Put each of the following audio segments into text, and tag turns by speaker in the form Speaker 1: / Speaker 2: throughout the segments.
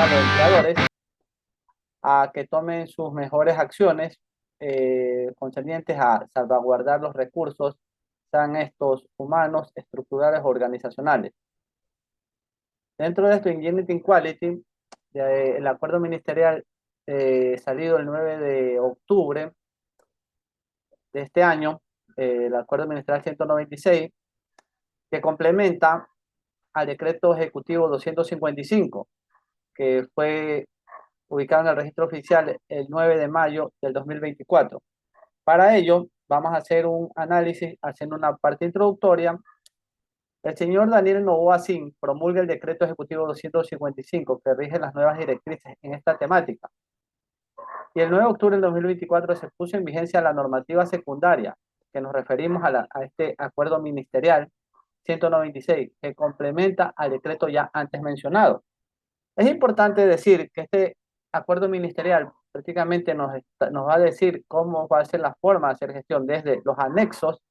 Speaker 1: a los empleadores a que tomen sus mejores acciones concernientes a salvaguardar los recursos, sean estos humanos, estructurales o organizacionales. Dentro de esto, Engineering Quality, el acuerdo ministerial salido el 9 de octubre de este año, el acuerdo ministerial 196, que complementa al decreto ejecutivo 255, que fue ubicado en el registro oficial el 9 de mayo del 2024. Para ello, vamos a hacer un análisis haciendo una parte introductoria. El señor Daniel Noboa Sin promulga el decreto ejecutivo 255 que rige las nuevas directrices en esta temática. Y el 9 de octubre del 2024 se puso en vigencia la normativa secundaria, que nos referimos a este acuerdo ministerial 196, que complementa al decreto ya antes mencionado. Es importante decir que este acuerdo ministerial prácticamente nos va a decir cómo va a ser la forma de hacer gestión desde los anexos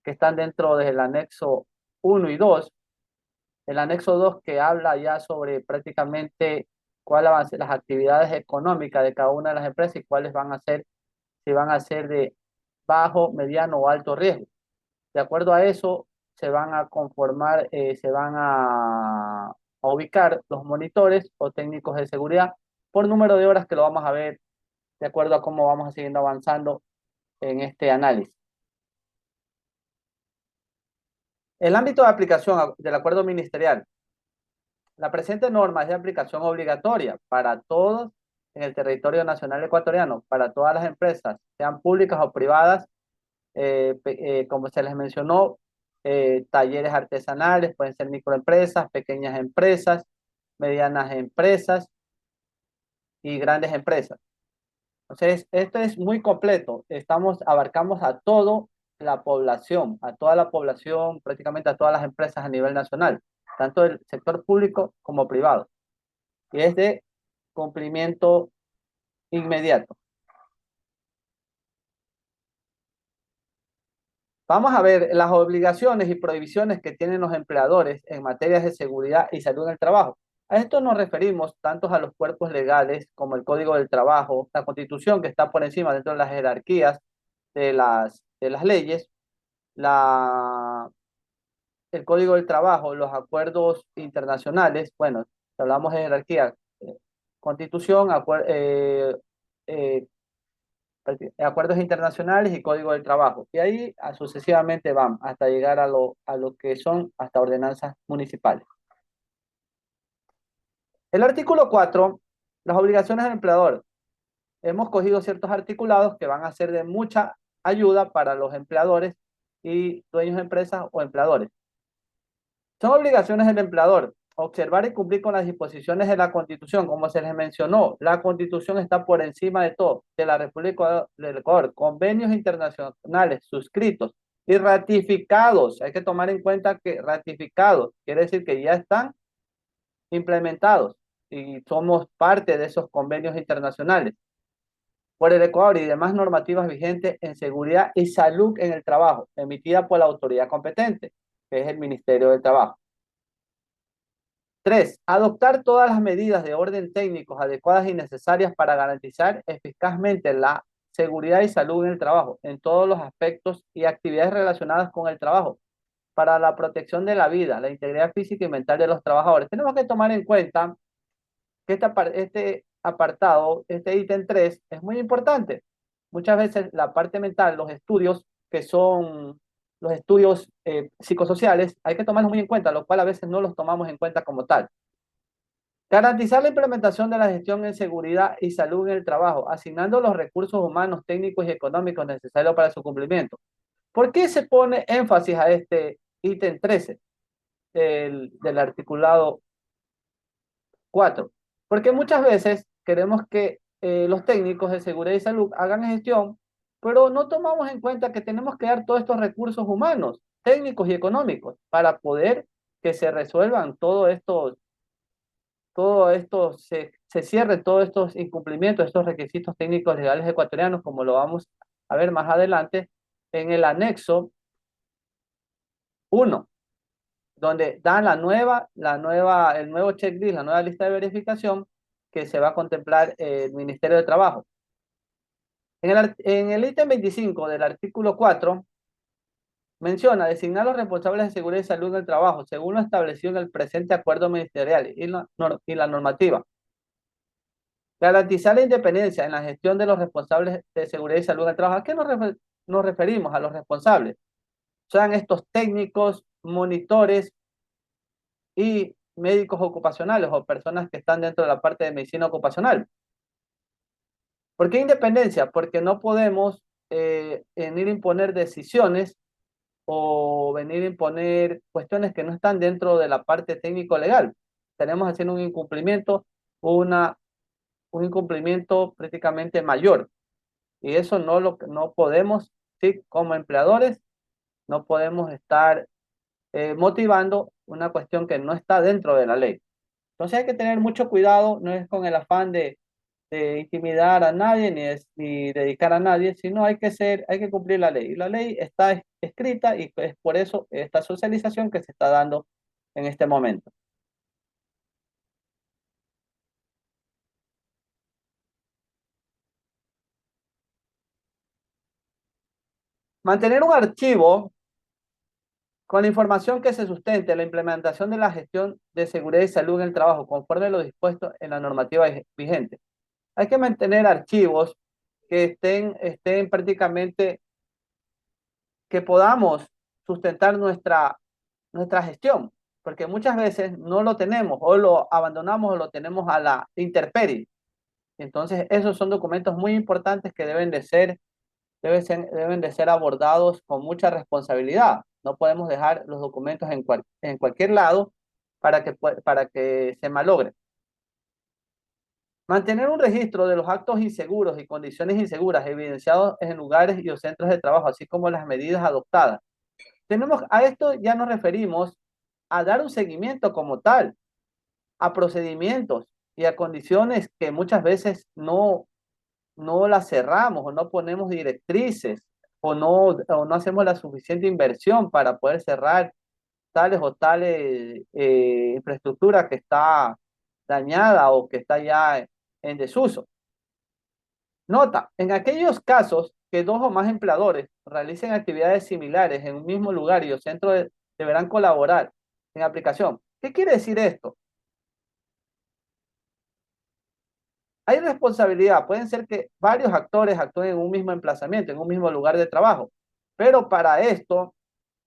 Speaker 1: que están dentro del anexo 1 y 2, el anexo 2 que habla ya sobre prácticamente cuáles van a ser las actividades económicas de cada una de las empresas y cuáles van a ser, si van a ser de bajo, mediano o alto riesgo. De acuerdo a eso, se van a conformar, se van a ubicar los monitores o técnicos de seguridad por número de horas que lo vamos a ver de acuerdo a cómo vamos a seguir avanzando en este análisis. El ámbito de aplicación del acuerdo ministerial. La presente norma es de aplicación obligatoria para todos en el territorio nacional ecuatoriano, para todas las empresas, sean públicas o privadas, como se les mencionó, talleres artesanales, pueden ser microempresas, pequeñas empresas, medianas empresas y grandes empresas. Entonces, esto es muy completo. Abarcamos a toda la población, prácticamente a todas las empresas a nivel nacional, tanto del sector público como privado. Y es de cumplimiento inmediato. Vamos a ver las obligaciones y prohibiciones que tienen los empleadores en materias de seguridad y salud en el trabajo. A esto nos referimos tanto a los cuerpos legales como el Código del Trabajo, la Constitución que está por encima dentro de las jerarquías de las leyes, la, el Código del Trabajo, los acuerdos internacionales, bueno, si hablamos de jerarquía, Constitución, eh, acuerdos internacionales y Código del Trabajo. Y ahí sucesivamente van hasta llegar a lo que son hasta ordenanzas municipales. El artículo 4, las obligaciones del empleador. Hemos cogido ciertos articulados que van a ser de mucha ayuda para los empleadores y dueños de empresas o empleadores. Son obligaciones del empleador. Observar y cumplir con las disposiciones de la Constitución. Como se les mencionó, la Constitución está por encima de todo, de la República del Ecuador. Convenios internacionales suscritos y ratificados. Hay que tomar en cuenta que ratificados quiere decir que ya están implementados y somos parte de esos convenios internacionales por el Ecuador y demás normativas vigentes en seguridad y salud en el trabajo, emitida por la autoridad competente, que es el Ministerio del Trabajo. 3. Adoptar todas las medidas de orden técnicos adecuadas y necesarias para garantizar eficazmente la seguridad y salud en el trabajo, en todos los aspectos y actividades relacionadas con el trabajo, para la protección de la vida, la integridad física y mental de los trabajadores. Tenemos que tomar en cuenta que este apartado, este ítem 3, es muy importante. Muchas veces la parte mental, los estudios que son los estudios psicosociales, hay que tomarlos muy en cuenta, lo cual a veces no los tomamos en cuenta como tal. Garantizar la implementación de la gestión en seguridad y salud en el trabajo, asignando los recursos humanos, técnicos y económicos necesarios para su cumplimiento. ¿Por qué se pone énfasis a este ítem 13 del articulado 4? Porque muchas veces queremos que los técnicos de seguridad y salud hagan gestión, pero no tomamos en cuenta que tenemos que dar todos estos recursos humanos, técnicos y económicos para poder que se resuelvan se cierren todos estos incumplimientos, estos requisitos técnicos legales ecuatorianos, como lo vamos a ver más adelante en el anexo 1, donde dan el nuevo checklist, la nueva lista de verificación, que se va a contemplar el Ministerio de Trabajo. En el ítem 25 del artículo 4 menciona designar los responsables de seguridad y salud en el trabajo, según lo establecido en el presente acuerdo ministerial y la normativa. Garantizar la independencia en la gestión de los responsables de seguridad y salud en el trabajo. ¿A qué nos referimos? A los responsables. Sean estos técnicos, monitores y médicos ocupacionales o personas que están dentro de la parte de medicina ocupacional. ¿Por qué independencia? Porque no podemos venir a imponer decisiones o venir a imponer cuestiones que no están dentro de la parte técnico-legal. Estaremos haciendo un incumplimiento, un incumplimiento prácticamente mayor. Y eso no podemos, sí, como empleadores, no podemos estar motivando una cuestión que no está dentro de la ley. Entonces hay que tener mucho cuidado, no es con el afán de intimidar a nadie ni dedicar a nadie, sino hay que cumplir la ley. Y la ley está escrita y es por eso esta socialización que se está dando en este momento. Mantener un archivo con la información que se sustente la implementación de la gestión de seguridad y salud en el trabajo, conforme a lo dispuesto en la normativa vigente. Hay que mantener archivos que estén prácticamente, que podamos sustentar nuestra gestión, porque muchas veces no lo tenemos o lo abandonamos o lo tenemos a la intemperie. Entonces, esos son documentos muy importantes que deben de ser abordados con mucha responsabilidad. No podemos dejar los documentos en cualquier lado para que se malogren. Mantener un registro de los actos inseguros y condiciones inseguras evidenciados en lugares y o centros de trabajo, así como las medidas adoptadas. A esto ya nos referimos a dar un seguimiento como tal, a procedimientos y a condiciones que muchas veces no las cerramos o no ponemos directrices o no hacemos la suficiente inversión para poder cerrar tales o tales infraestructura que está dañada o que está ya en desuso. Nota, en aquellos casos que dos o más empleadores realicen actividades similares en un mismo lugar y los centros deberán colaborar en aplicación. ¿Qué quiere decir esto? Hay responsabilidad, pueden ser que varios actores actúen en un mismo emplazamiento, en un mismo lugar de trabajo, pero para esto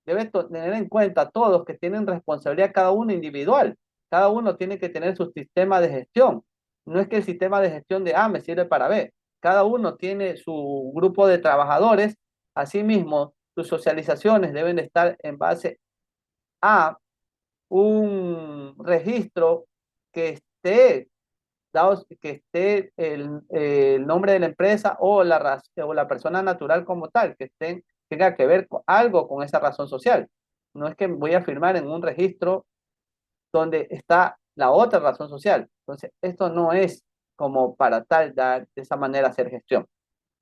Speaker 1: debe tener en cuenta todos que tienen responsabilidad cada uno individual, cada uno tiene que tener su sistema de gestión, no es que el sistema de gestión de A me sirve para B, cada uno tiene su grupo de trabajadores, asimismo sus socializaciones deben de estar en base a un registro que esté dado que esté el nombre de la empresa o la persona natural como tal, tenga que ver con algo con esa razón social. No es que voy a firmar en un registro donde está la otra razón social. Entonces, esto no es como para tal dar de esa manera hacer gestión.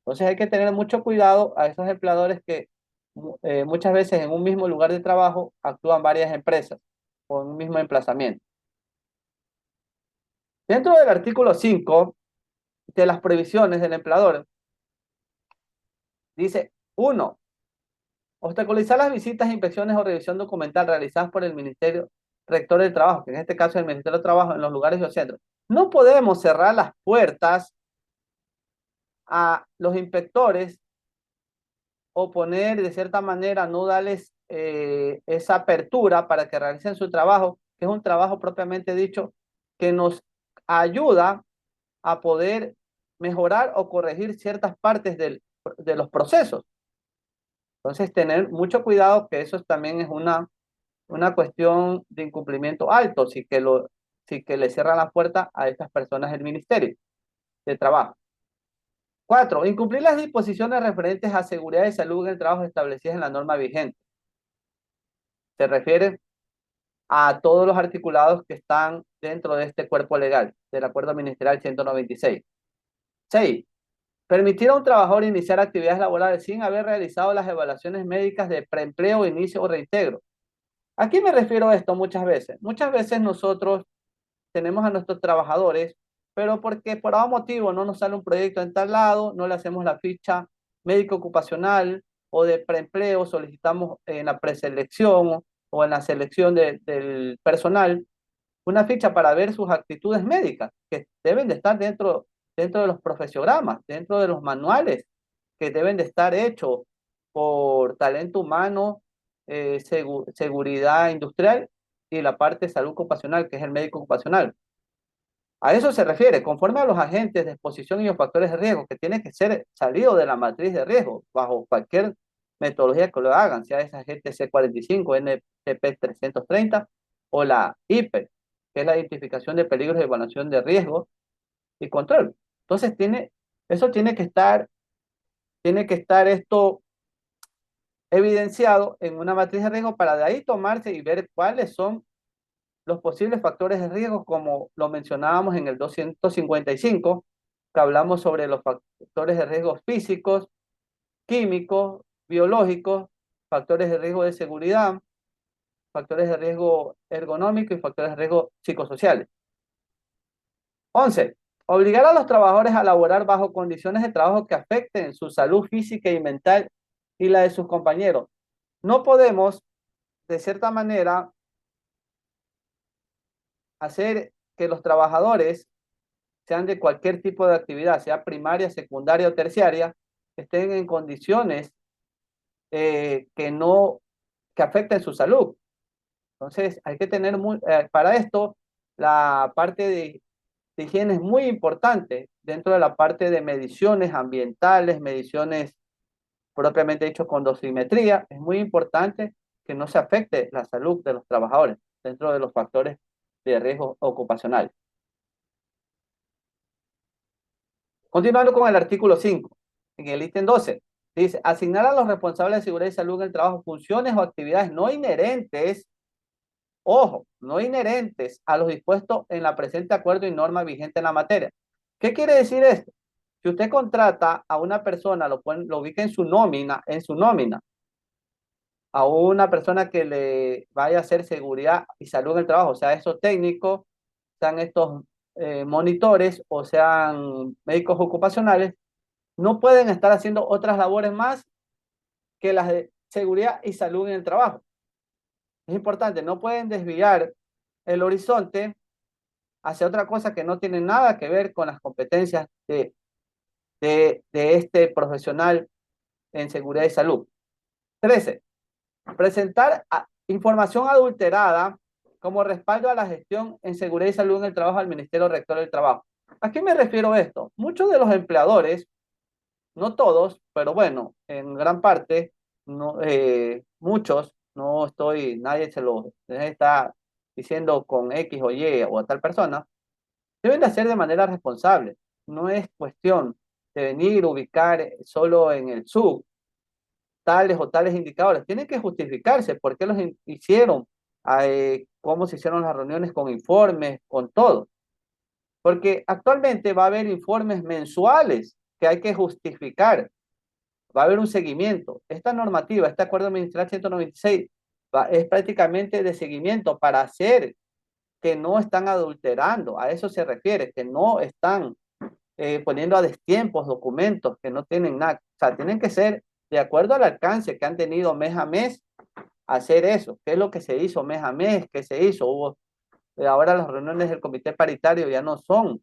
Speaker 1: Entonces, hay que tener mucho cuidado a esos empleadores que muchas veces en un mismo lugar de trabajo actúan varias empresas o en un mismo emplazamiento. Dentro del artículo 5 de las prohibiciones del empleador, dice, uno, obstaculizar las visitas, inspecciones o revisión documental realizadas por el Ministerio Rector del Trabajo, que en este caso es el Ministerio de Trabajo, en los lugares y los centros. No podemos cerrar las puertas a los inspectores o poner de cierta manera, no darles esa apertura para que realicen su trabajo, que es un trabajo propiamente dicho que nos ayuda a poder mejorar o corregir ciertas partes de los procesos. Entonces, tener mucho cuidado que eso también es una cuestión de incumplimiento alto, si que le cierran la puerta a estas personas del Ministerio de Trabajo. Cuatro, incumplir las disposiciones referentes a seguridad y salud en el trabajo establecidas en la norma vigente. Se refiere a todos los articulados que están dentro de este cuerpo legal, del Acuerdo Ministerial 196. 6. Permitir a un trabajador iniciar actividades laborales sin haber realizado las evaluaciones médicas de preempleo, inicio o reintegro. ¿A qué me refiero a esto muchas veces? Muchas veces nosotros tenemos a nuestros trabajadores pero porque por algún motivo no nos sale un proyecto en tal lado, no le hacemos la ficha médico ocupacional o de preempleo, solicitamos en la preselección o en la selección del personal una ficha para ver sus actitudes médicas, que deben de estar dentro de los profesiogramas, dentro de los manuales, que deben de estar hechos por talento humano, seguridad industrial y la parte de salud ocupacional, que es el médico ocupacional. A eso se refiere, conforme a los agentes de exposición y los factores de riesgo, que tiene que ser salido de la matriz de riesgo, bajo cualquier metodología que lo hagan, sea esa GTC 45, NTP 330 o la IPE, que es la identificación de peligros de evaluación de riesgo y control. Entonces, eso tiene que estar esto evidenciado en una matriz de riesgo para de ahí tomarse y ver cuáles son los posibles factores de riesgo, como lo mencionábamos en el 255, que hablamos sobre los factores de riesgo físicos, químicos, biológicos, factores de riesgo de seguridad, factores de riesgo ergonómico y factores de riesgo psicosociales. 11. Obligar a los trabajadores a laborar bajo condiciones de trabajo que afecten su salud física y mental y la de sus compañeros. No podemos, de cierta manera, hacer que los trabajadores, sean de cualquier tipo de actividad, sea primaria, secundaria o terciaria, estén en condiciones que no, que afecten su salud. Entonces, hay que tener para esto, la parte de higiene es muy importante dentro de la parte de mediciones ambientales, mediciones propiamente dicho con dosimetría. Es muy importante que no se afecte la salud de los trabajadores dentro de los factores de riesgo ocupacional. Continuando con el artículo 5, en el ítem 12, dice, asignar a los responsables de seguridad y salud en el trabajo funciones o actividades no inherentes, ojo, no inherentes a los dispuestos en la presente acuerdo y norma vigente en la materia. ¿Qué quiere decir esto? Si usted contrata a una persona, lo ubica en su nómina, a una persona que le vaya a hacer seguridad y salud en el trabajo, o sea, esos técnicos, sean estos monitores o sean médicos ocupacionales, no pueden estar haciendo otras labores más que las de seguridad y salud en el trabajo. Es importante, no pueden desviar el horizonte hacia otra cosa que no tiene nada que ver con las competencias de este profesional en seguridad y salud. 13. Presentar información adulterada como respaldo a la gestión en seguridad y salud en el trabajo al Ministerio Rector del Trabajo. ¿A qué me refiero a esto? Muchos de los empleadores, no todos, pero bueno, en gran parte, no, muchos, no estoy, nadie se lo está diciendo con X o Y o a tal persona, deben de hacer de manera responsable. No es cuestión de venir, ubicar solo en el sub tales o tales indicadores. Tienen que justificarse por qué los hicieron, cómo se hicieron las reuniones con informes, con todo. Porque actualmente va a haber informes mensuales que hay que justificar. Va a haber un seguimiento. Esta normativa, este acuerdo ministerial 196, es prácticamente de seguimiento para hacer que no están adulterando. A eso se refiere, que no están poniendo a destiempos documentos que no tienen nada. O sea, tienen que ser de acuerdo al alcance que han tenido mes a mes, hacer eso. ¿Qué es lo que se hizo mes a mes? ¿Qué se hizo? Ahora las reuniones del comité paritario ya no son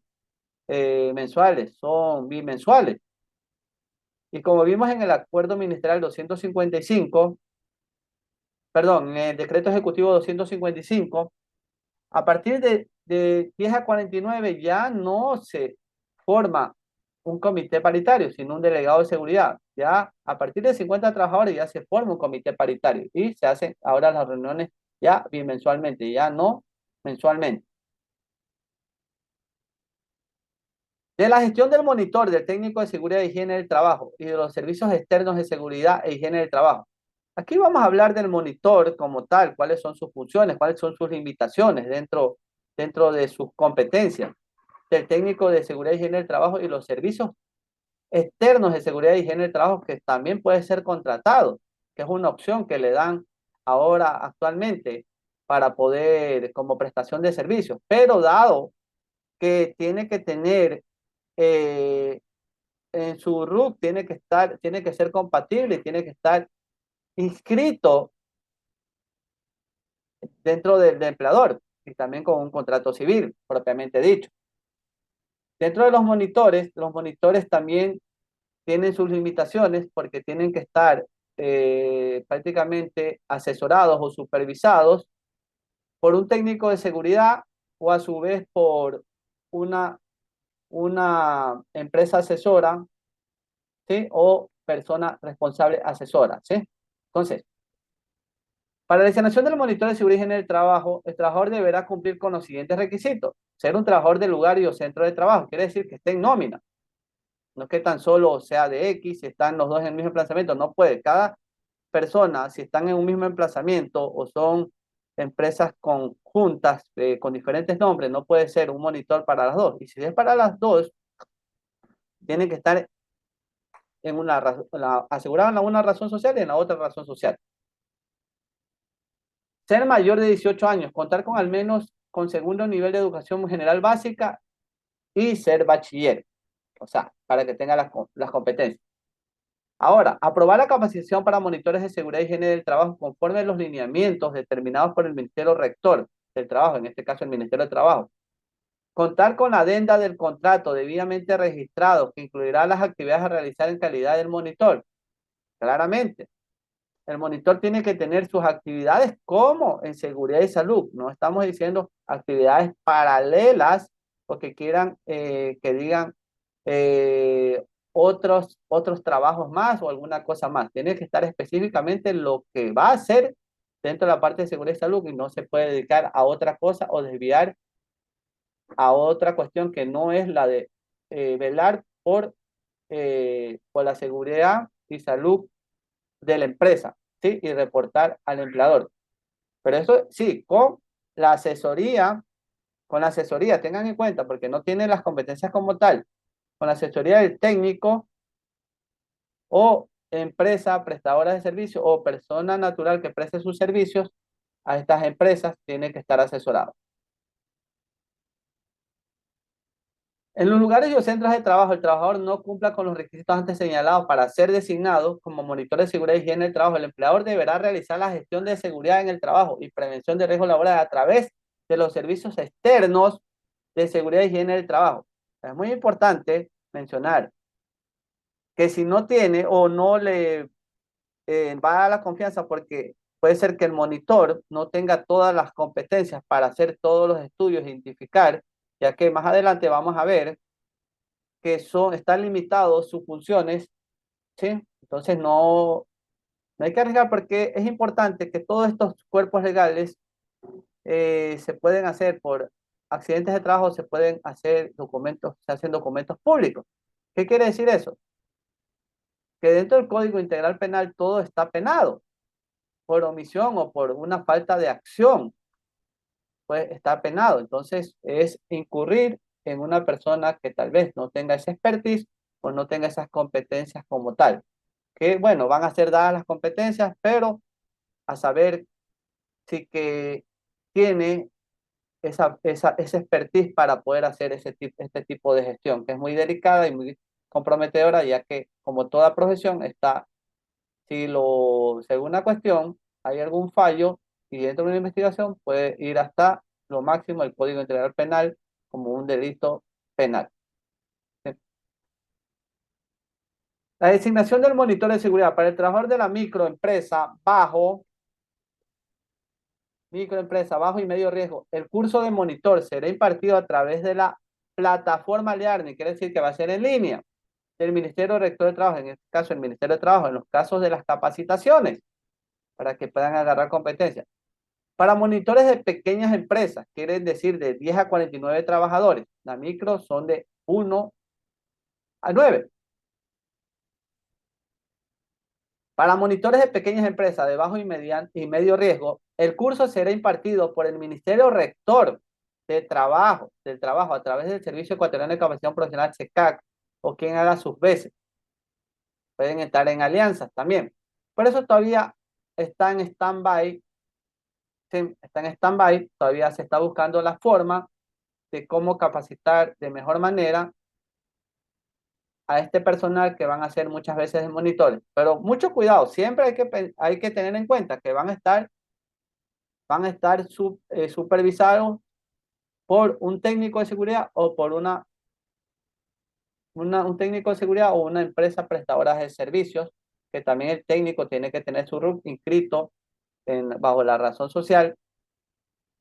Speaker 1: mensuales, son bimensuales. Y como vimos en el acuerdo ministerial 255, perdón, en el decreto ejecutivo 255, a partir de 10 a 49 ya no se forma un comité paritario, sino un delegado de seguridad. Ya a partir de 50 trabajadores ya se forma un comité paritario y se hacen ahora las reuniones ya bimensualmente, ya no mensualmente. De la gestión del monitor, del técnico de seguridad e higiene del trabajo y de los servicios externos de seguridad e higiene del trabajo. Aquí vamos a hablar del monitor como tal, cuáles son sus funciones, cuáles son sus limitaciones dentro de sus competencias, del técnico de seguridad y higiene del trabajo y los servicios externos de seguridad y higiene del trabajo que también puede ser contratado, que es una opción que le dan ahora actualmente para poder, como prestación de servicios, pero dado que tiene que tener eh, en su RUC, tiene que ser compatible, tiene que estar inscrito dentro del empleador y también con un contrato civil, propiamente dicho. Dentro de los monitores también tienen sus limitaciones porque tienen que estar prácticamente asesorados o supervisados por un técnico de seguridad o a su vez por una, una empresa asesora, ¿sí? O persona responsable asesora, ¿sí? Entonces, para la designación del monitor de seguridad y higiene del trabajo, el trabajador deberá cumplir con los siguientes requisitos. Ser un trabajador del lugar y o centro de trabajo, quiere decir que esté en nómina. No es que tan solo sea de X, si están los dos en el mismo emplazamiento, no puede. Cada persona, si están en un mismo emplazamiento o son empresas conjuntas con diferentes nombres, no puede ser un monitor para las dos. Y si es para las dos, tiene que estar en asegurado en la una razón social y en la otra razón social. Ser mayor de 18 años, contar con al menos con segundo nivel de educación general básica y ser bachiller, o sea, para que tenga las competencias. Ahora, aprobar la capacitación para monitores de seguridad y higiene del trabajo conforme a los lineamientos determinados por el Ministerio Rector del Trabajo, en este caso el Ministerio de Trabajo. Contar con la adenda del contrato debidamente registrado que incluirá las actividades a realizar en calidad del monitor. Claramente, el monitor tiene que tener sus actividades como en seguridad y salud. No estamos diciendo actividades paralelas o que quieran, que digan eh, otros trabajos más o alguna cosa más. Tiene que estar específicamente lo que va a hacer dentro de la parte de seguridad y salud y no se puede dedicar a otra cosa o desviar a otra cuestión que no es la de velar por la seguridad y salud de la empresa, ¿sí? Y reportar al empleador. Pero eso sí, con la asesoría, tengan en cuenta, porque no tienen las competencias como tal, con la asesoría del técnico o empresa prestadora de servicios o persona natural que preste sus servicios a estas empresas, tiene que estar asesorado. En los lugares y o centros de trabajo, el trabajador no cumpla con los requisitos antes señalados para ser designado como monitor de seguridad y higiene del trabajo. El empleador deberá realizar la gestión de seguridad en el trabajo y prevención de riesgos laborales a través de los servicios externos de seguridad y higiene del trabajo. Es muy importante mencionar que si no tiene o no le va a dar la confianza porque puede ser que el monitor no tenga todas las competencias para hacer todos los estudios, identificar, ya que más adelante vamos a ver que están limitados sus funciones, ¿sí? Entonces no hay que arriesgar porque es importante que todos estos cuerpos legales se pueden hacer por accidentes de trabajo, se pueden hacer documentos, se hacen documentos públicos. ¿Qué quiere decir eso? Que dentro del Código Integral Penal todo está penado por omisión o por una falta de acción, pues está penado. Entonces es incurrir en una persona que tal vez no tenga esa expertise o no tenga esas competencias como tal. Que bueno, van a ser dadas las competencias, pero a saber si que tiene esa expertise para poder hacer este tipo de gestión, que es muy delicada y muy comprometedora, ya que como toda profesión está, si según la cuestión hay algún fallo y dentro de una investigación puede ir hasta lo máximo del Código Integral Penal como un delito penal. La designación del monitor de seguridad para el trabajador de la microempresa bajo y medio riesgo. El curso de monitor será impartido a través de la plataforma Learning, quiere decir que va a ser en línea del Ministerio Rector de Trabajo, en este caso el Ministerio de Trabajo, en los casos de las capacitaciones, para que puedan agarrar competencia. Para monitores de pequeñas empresas, quiere decir de 10 a 49 trabajadores. La micro son de 1 a 9. Para monitores de pequeñas empresas de bajo y medio riesgo, el curso será impartido por el Ministerio Rector del Trabajo a través del Servicio Ecuatoriano de Capacitación Profesional SECAC o quien haga sus veces. Pueden estar en alianzas también. Por eso todavía está en stand-by, todavía se está buscando la forma de cómo capacitar de mejor manera a este personal que van a ser muchas veces monitores. Pero mucho cuidado, siempre hay que tener en cuenta que van a estar supervisados por un técnico de seguridad o por un técnico de seguridad o una empresa prestadora de servicios, que también el técnico tiene que tener su RUC inscrito bajo la razón social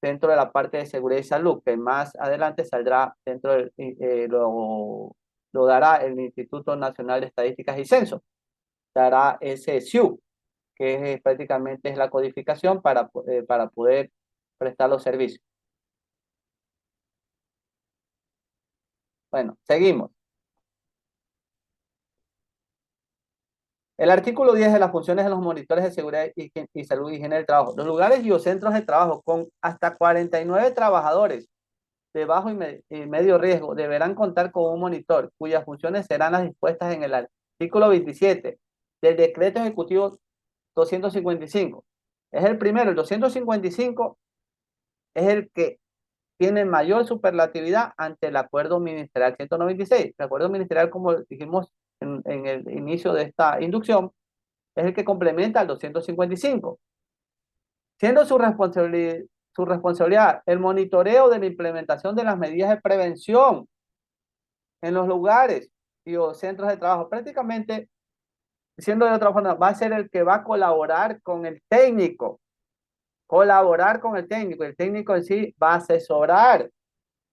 Speaker 1: dentro de la parte de seguridad y salud, que más adelante saldrá dentro del, lo dará el Instituto Nacional de Estadísticas y Censos, dará ese SIU, que prácticamente es la codificación para poder prestar los servicios. Bueno, seguimos. El artículo 10 de las funciones de los monitores de seguridad y salud y higiene del trabajo. Los lugares y o centros de trabajo con hasta 49 trabajadores de bajo y medio riesgo deberán contar con un monitor cuyas funciones serán las dispuestas en el artículo 27 del decreto ejecutivo 255. Es el primero, el 255 es el que tiene mayor superlatividad ante el acuerdo ministerial 196. El acuerdo ministerial, como dijimos en el inicio de esta inducción, es el que complementa al 255, siendo su responsabilidad el monitoreo de la implementación de las medidas de prevención en los lugares y o centros de trabajo. Prácticamente, siendo de otra forma, va a ser el que va a colaborar con el técnico, el técnico en sí va a asesorar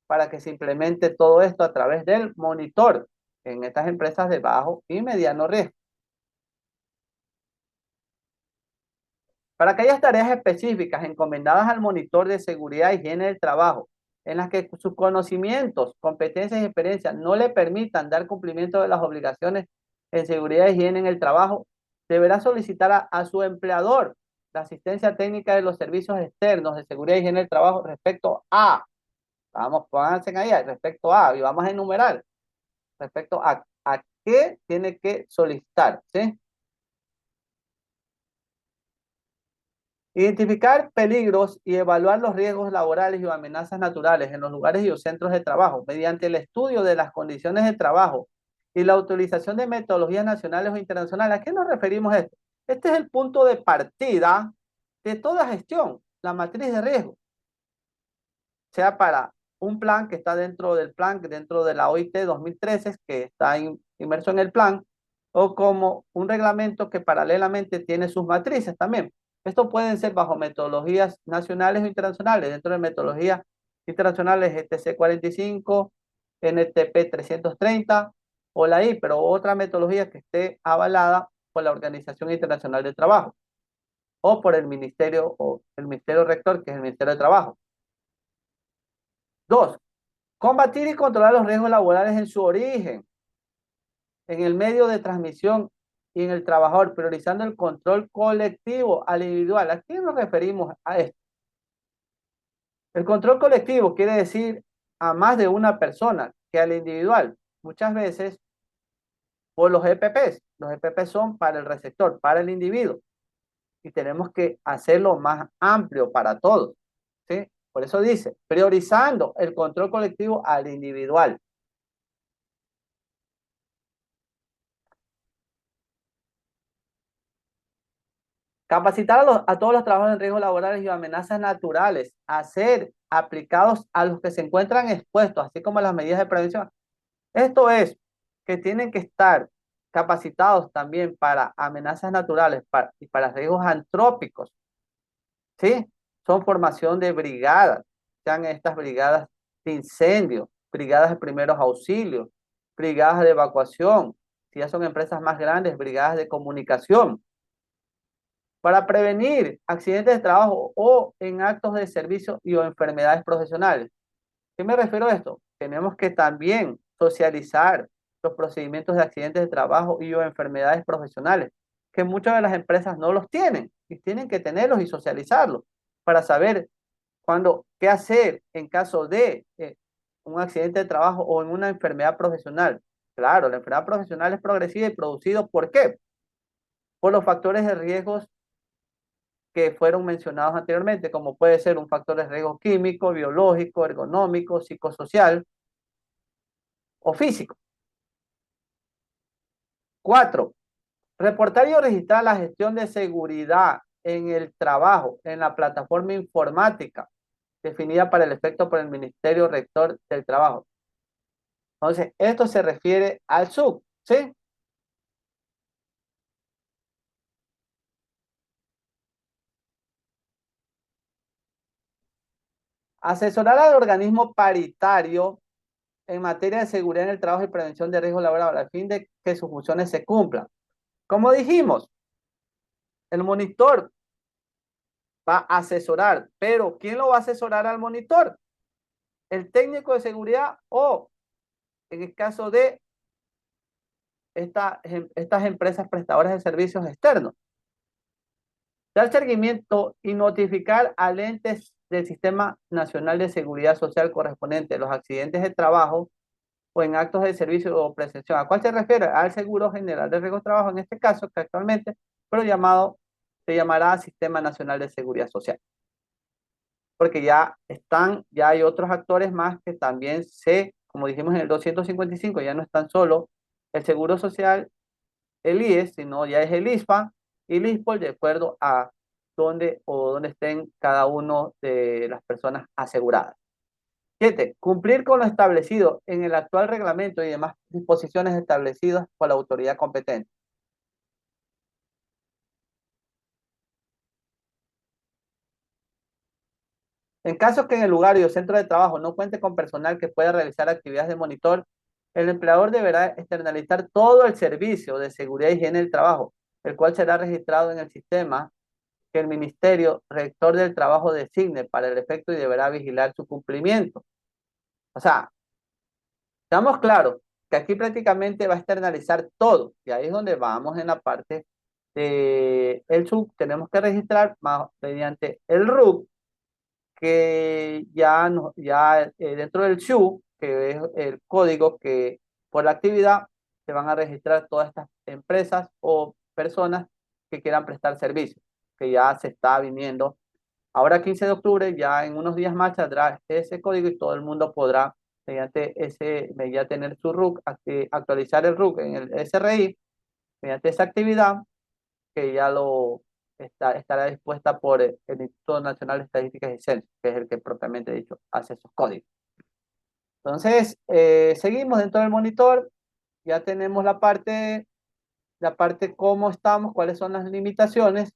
Speaker 1: para que se implemente todo esto a través del monitor en estas empresas de bajo y mediano riesgo. Para aquellas tareas específicas encomendadas al monitor de seguridad y higiene del trabajo, en las que sus conocimientos, competencias y experiencias no le permitan dar cumplimiento de las obligaciones en seguridad y higiene en el trabajo, deberá solicitar a su empleador la asistencia técnica de los servicios externos de seguridad y higiene del trabajo respecto a, vamos, pónganse ahí, respecto a, y vamos a enumerar, respecto a qué tiene que solicitar, ¿sí? Identificar peligros y evaluar los riesgos laborales y o amenazas naturales en los lugares y los centros de trabajo mediante el estudio de las condiciones de trabajo y la utilización de metodologías nacionales o internacionales. ¿A qué nos referimos esto? Este es el punto de partida de toda gestión, la matriz de riesgo, sea para un plan que está dentro del plan, dentro de la OIT 2013, que está inmerso en el plan, o como un reglamento que paralelamente tiene sus matrices también. Esto pueden ser bajo metodologías nacionales o internacionales. Dentro de metodologías internacionales, GTC 45, NTP 330 o la I, pero otra metodología que esté avalada por la Organización Internacional del Trabajo o por el Ministerio Rector, que es el Ministerio de Trabajo. Dos, combatir y controlar los riesgos laborales en su origen, en el medio de transmisión y en el trabajador, priorizando el control colectivo al individual. ¿A qué nos referimos a esto? El control colectivo quiere decir a más de una persona que al individual. Muchas veces por los EPPs. Los EPPs son para el receptor, para el individuo. Y tenemos que hacerlo más amplio para todos, ¿sí? Por eso dice, priorizando el control colectivo al individual. Capacitar a todos los trabajadores en riesgos laborales y amenazas naturales a ser aplicados a los que se encuentran expuestos, así como las medidas de prevención. Esto es que tienen que estar capacitados también para amenazas naturales y para riesgos antrópicos, ¿sí? Son formación de brigadas, sean estas brigadas de incendio, brigadas de primeros auxilios, brigadas de evacuación, si ya son empresas más grandes, brigadas de comunicación, para prevenir accidentes de trabajo o en actos de servicio y o enfermedades profesionales. ¿Qué me refiero a esto? Tenemos que también socializar los procedimientos de accidentes de trabajo y o enfermedades profesionales, que muchas de las empresas no los tienen y tienen que tenerlos y socializarlos para saber qué hacer en caso de un accidente de trabajo o en una enfermedad profesional. Claro, la enfermedad profesional es progresiva y producido ¿por qué? Por los factores de riesgos que fueron mencionados anteriormente, como puede ser un factor de riesgo químico, biológico, ergonómico, psicosocial o físico. 4. Reportar y registrar la gestión de seguridad en el trabajo en la plataforma informática definida para el efecto por el Ministerio Rector del Trabajo. Entonces, esto se refiere al SUC, ¿sí? Asesorar al organismo paritario en materia de seguridad en el trabajo y prevención de riesgo laboral a fin de que sus funciones se cumplan. Como dijimos, el monitor va a asesorar, pero ¿quién lo va a asesorar al monitor? ¿El técnico de seguridad o, en el caso de estas empresas prestadoras de servicios externos? Dar seguimiento y notificar al ente del Sistema Nacional de Seguridad Social correspondiente a los accidentes de trabajo o en actos de servicio o prestación. ¿A cuál se refiere? Al Seguro General de Riesgo de Trabajo, en este caso, que actualmente, pero se llamará Sistema Nacional de Seguridad Social. Porque ya hay otros actores más que también como dijimos en el 255, ya no están solo el Seguro Social, el IES, sino ya es el ISPA y el ISPOL, de acuerdo a dónde estén cada uno de las personas aseguradas. 7. Cumplir con lo establecido en el actual reglamento y demás disposiciones establecidas por la autoridad competente. En caso que en el lugar y o centro de trabajo no cuente con personal que pueda realizar actividades de monitor, el empleador deberá externalizar todo el servicio de seguridad y higiene del trabajo, el cual será registrado en el sistema que el Ministerio Rector del Trabajo designe para el efecto y deberá vigilar su cumplimiento. O sea, estamos claros que aquí prácticamente va a externalizar todo y ahí es donde vamos en la parte de el SUB. Tenemos que registrar mediante el RUC que dentro del SHU, que es el código que por la actividad se van a registrar todas estas empresas o personas que quieran prestar servicios, que ya se está viniendo. Ahora 15 de octubre, ya en unos días más saldrá ese código y todo el mundo podrá, ya tener su RUC, actualizar el RUC en el SRI, mediante esa actividad que ya estará dispuesta por el Instituto Nacional de Estadísticas y Censos, que es el que propiamente dicho hace esos códigos. Entonces, seguimos dentro del monitor, ya tenemos la parte cómo estamos, cuáles son las limitaciones.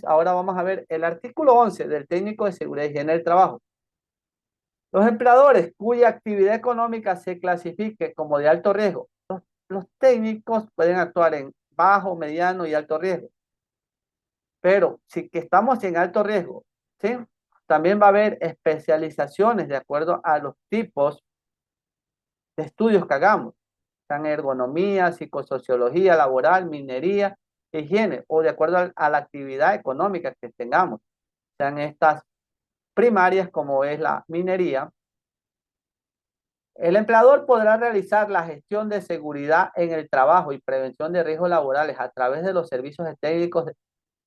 Speaker 1: Ahora vamos a ver el artículo 11 del técnico de seguridad y higiene del trabajo. Los empleadores cuya actividad económica se clasifique como de alto riesgo. Los técnicos pueden actuar en bajo, mediano y alto riesgo. Pero si que estamos en alto riesgo, ¿sí? También va a haber especializaciones de acuerdo a los tipos de estudios que hagamos. Sean ergonomía, psicosociología laboral, minería, higiene, o de acuerdo a la actividad económica que tengamos. Sean estas primarias como es la minería. El empleador podrá realizar la gestión de seguridad en el trabajo y prevención de riesgos laborales a través de los servicios técnicos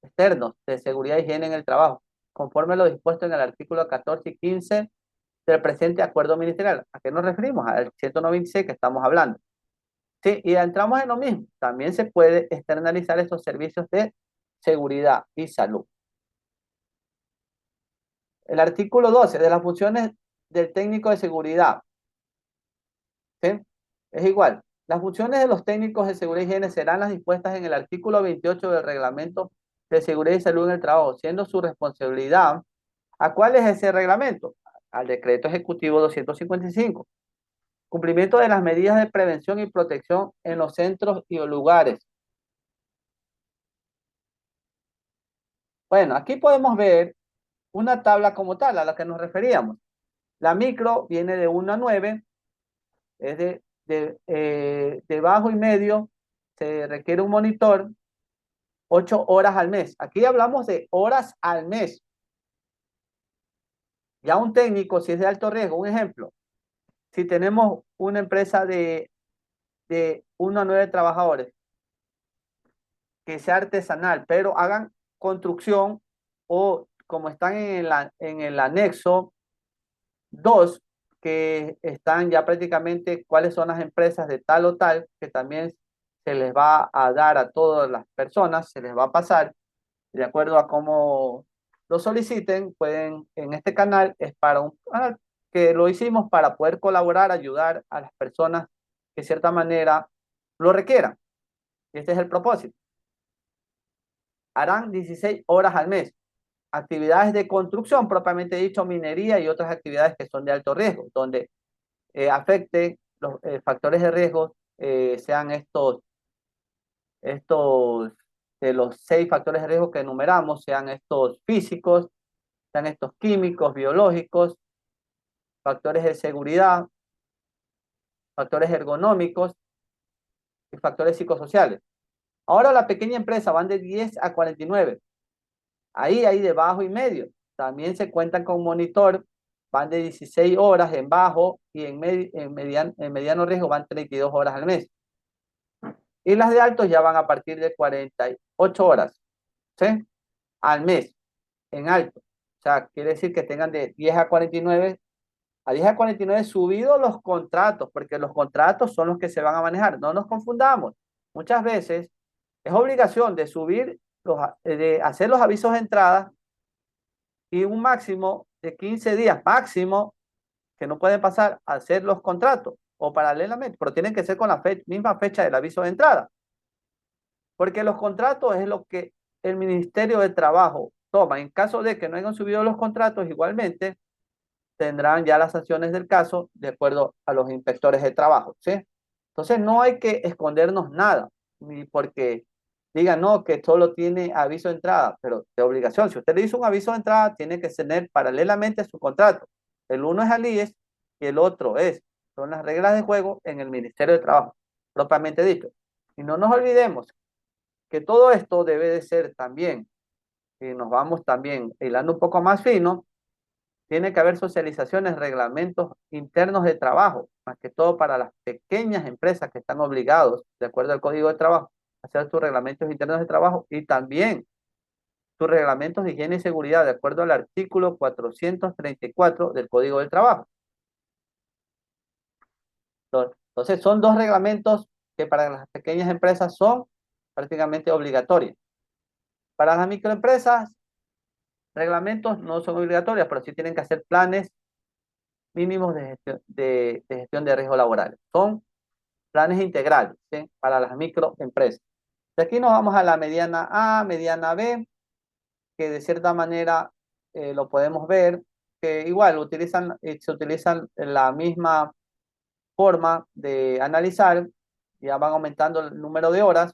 Speaker 1: externos de seguridad y higiene en el trabajo, conforme a lo dispuesto en el artículo 14 y 15 del presente acuerdo ministerial. ¿A qué nos referimos? Al 196 que estamos hablando. Sí, y entramos en lo mismo. También se puede externalizar esos servicios de seguridad y salud. El artículo 12 de las funciones del técnico de seguridad. ¿Sí? Es igual. Las funciones de los técnicos de seguridad y higiene serán las dispuestas en el artículo 28 del reglamento de seguridad y salud en el trabajo, siendo su responsabilidad. ¿A cuál es ese reglamento? Al decreto ejecutivo 255. Cumplimiento de las medidas de prevención y protección en los centros y lugares. Bueno, aquí podemos ver una tabla como tal a la que nos referíamos. La micro viene de 1 a 9, es de bajo y medio, se requiere un monitor, 8 horas al mes. Aquí hablamos de horas al mes. Ya un técnico, si es de alto riesgo, un ejemplo, si tenemos una empresa de 1 a 9 trabajadores, que sea artesanal, pero hagan construcción o como están en el anexo 2 que están ya prácticamente cuáles son las empresas de tal o tal, que también se les va a dar a todas las personas, se les va a pasar de acuerdo a cómo lo soliciten. Pueden, en este canal es para un canal que lo hicimos para poder colaborar, ayudar a las personas que de cierta manera lo requieran. Y este es el propósito. Harán 16 horas al mes. Actividades de construcción, propiamente dicho, minería y otras actividades que son de alto riesgo, donde afecte los factores de riesgo, sean estos de los 6 factores de riesgo que enumeramos, sean estos físicos, sean estos químicos, biológicos, factores de seguridad, factores ergonómicos y factores psicosociales. Ahora la pequeña empresa van de 10 a 49. Ahí hay de bajo y medio. También se cuentan con monitor, van de 16 horas en bajo y en mediano riesgo van 32 horas al mes. Y las de altos ya van a partir de 48 horas, ¿sí? Al mes, en alto. O sea, quiere decir que tengan de 10 a 49, a 10 a 49 subidos los contratos, porque los contratos son los que se van a manejar. No nos confundamos. Muchas veces es obligación de subir, de hacer los avisos de entrada y un máximo de 15 días, máximo, que no pueden pasar a hacer los contratos o paralelamente, pero tienen que ser con la misma fecha del aviso de entrada. Porque los contratos es lo que el Ministerio de Trabajo toma. En caso de que no hayan subido los contratos, igualmente tendrán ya las sanciones del caso de acuerdo a los inspectores de trabajo, ¿sí? Entonces no hay que escondernos nada, ni porque digan, no, que solo tiene aviso de entrada, pero de obligación. Si usted le hizo un aviso de entrada, tiene que tener paralelamente su contrato. El uno es al IES y el otro son las reglas de juego en el Ministerio de Trabajo, propiamente dicho. Y no nos olvidemos que todo esto debe de ser también, y nos vamos también hilando un poco más fino, tiene que haber socializaciones, reglamentos internos de trabajo, más que todo para las pequeñas empresas que están obligados, de acuerdo al Código de Trabajo, a hacer sus reglamentos internos de trabajo y también sus reglamentos de higiene y seguridad, de acuerdo al artículo 434 del Código del Trabajo. Entonces, son dos reglamentos que para las pequeñas empresas son prácticamente obligatorios. Para las microempresas, reglamentos no son obligatorios, pero sí tienen que hacer planes mínimos de gestión de riesgo laboral. Son planes integrales, ¿sí? Para las microempresas. De aquí nos vamos a la mediana A, mediana B, que de cierta manera lo podemos ver, que igual se utilizan la misma forma de analizar, ya van aumentando el número de horas,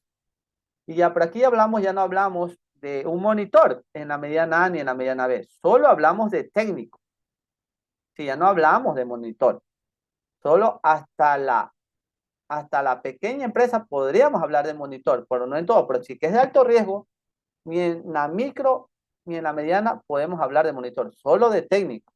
Speaker 1: y ya por aquí hablamos, ya no hablamos de un monitor en la mediana A ni en la mediana B, solo hablamos de técnico, si ya no hablamos de monitor, solo hasta la pequeña empresa podríamos hablar de monitor, pero no en todo, pero si que es de alto riesgo, ni en la micro ni en la mediana podemos hablar de monitor, solo de técnico.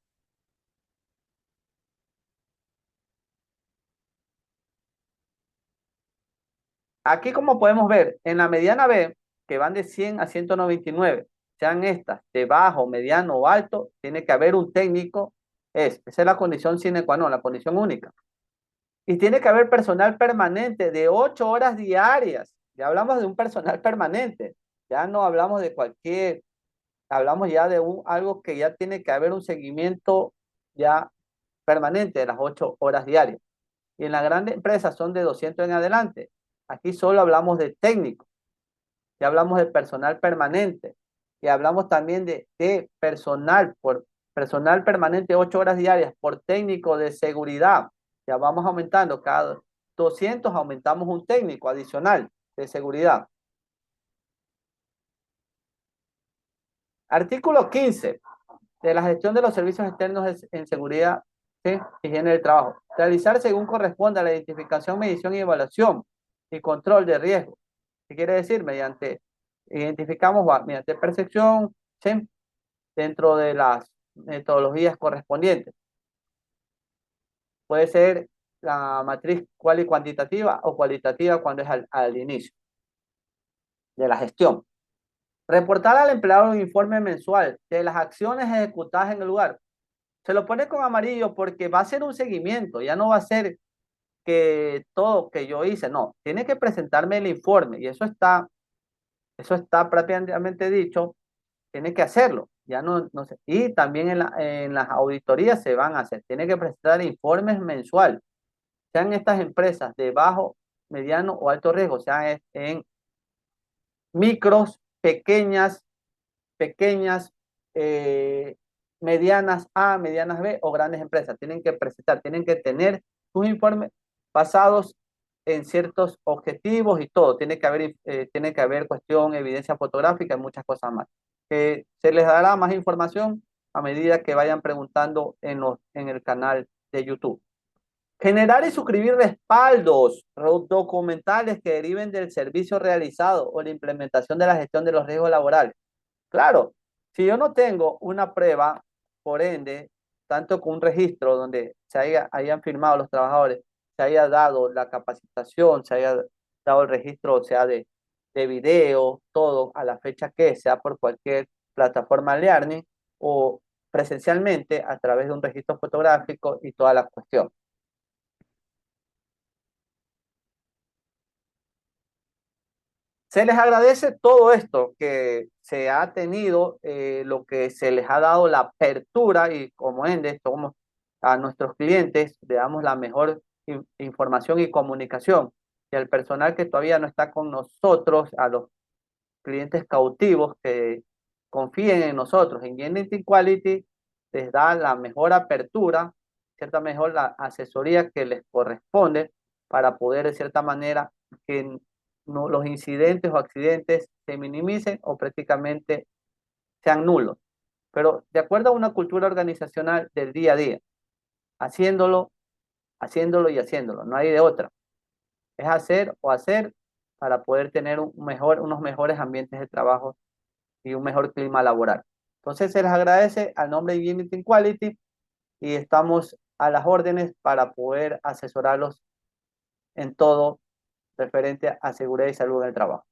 Speaker 1: Aquí como podemos ver, en la mediana B, que van de 100 a 199, sean estas de bajo, mediano o alto, tiene que haber un técnico, esa es la condición sine qua non, la condición única. Y tiene que haber personal permanente de 8 horas diarias. Ya hablamos de un personal permanente, ya no hablamos de cualquier, hablamos ya de algo que ya tiene que haber un seguimiento ya permanente de las 8 horas diarias. Y en la grande empresa son de 200 en adelante. Aquí solo hablamos de técnicos, ya hablamos de personal permanente y hablamos también de personal, por personal permanente 8 horas diarias, por técnico de seguridad. Ya vamos aumentando, cada 200 aumentamos un técnico adicional de seguridad. Artículo 15 de la gestión de los servicios externos en seguridad, ¿sí? Higiene del trabajo. Realizar según corresponde a la identificación, medición y evaluación y control de riesgo. ¿Qué quiere decir? Identificamos mediante percepción, ¿sí? Dentro de las metodologías correspondientes. Puede ser la matriz cual y cuantitativa o cualitativa cuando es al inicio. de la gestión. Reportar al empleado un informe mensual de las acciones ejecutadas en el lugar. Se lo pone con amarillo porque va a ser un seguimiento, ya no va a ser que todo que yo hice, no, tiene que presentarme el informe y eso está prácticamente dicho, tiene que hacerlo, ya no sé. Y también en las auditorías se van a hacer, tiene que presentar informes mensuales, sean estas empresas de bajo, mediano o alto riesgo, sean en micros, pequeñas, eh, medianas A, medianas B o grandes empresas. Tienen que presentar, tienen que tener sus informes basados en ciertos objetivos y todo. Tiene que haber cuestión, evidencia fotográfica y muchas cosas más. Se les dará más información a medida que vayan preguntando en el canal de YouTube. Generar y suscribir respaldos documentales que deriven del servicio realizado o la implementación de la gestión de los riesgos laborales. Claro, si yo no tengo una prueba, por ende, tanto con un registro donde hayan firmado los trabajadores, se haya dado la capacitación, se haya dado el registro, o sea, de video, todo a la fecha que sea por cualquier plataforma Learning o presencialmente a través de un registro fotográfico y toda la cuestión. Se les agradece todo esto que se ha tenido, lo que se les ha dado la apertura y como ende, somos a nuestros clientes, le damos la mejor información y comunicación. Y al personal que todavía no está con nosotros, a los clientes cautivos que confíen en nosotros, en Unity Quality, les da la mejor apertura, cierta mejor la asesoría que les corresponde para poder de cierta manera que los incidentes o accidentes se minimicen o prácticamente sean nulos. Pero de acuerdo a una cultura organizacional del día a día, haciéndolo, haciéndolo y haciéndolo, no hay de otra. Es hacer o hacer para poder tener unos mejores ambientes de trabajo y un mejor clima laboral. Entonces se les agradece al nombre de Unity Quality y estamos a las órdenes para poder asesorarlos en todo referente a seguridad y salud en el trabajo.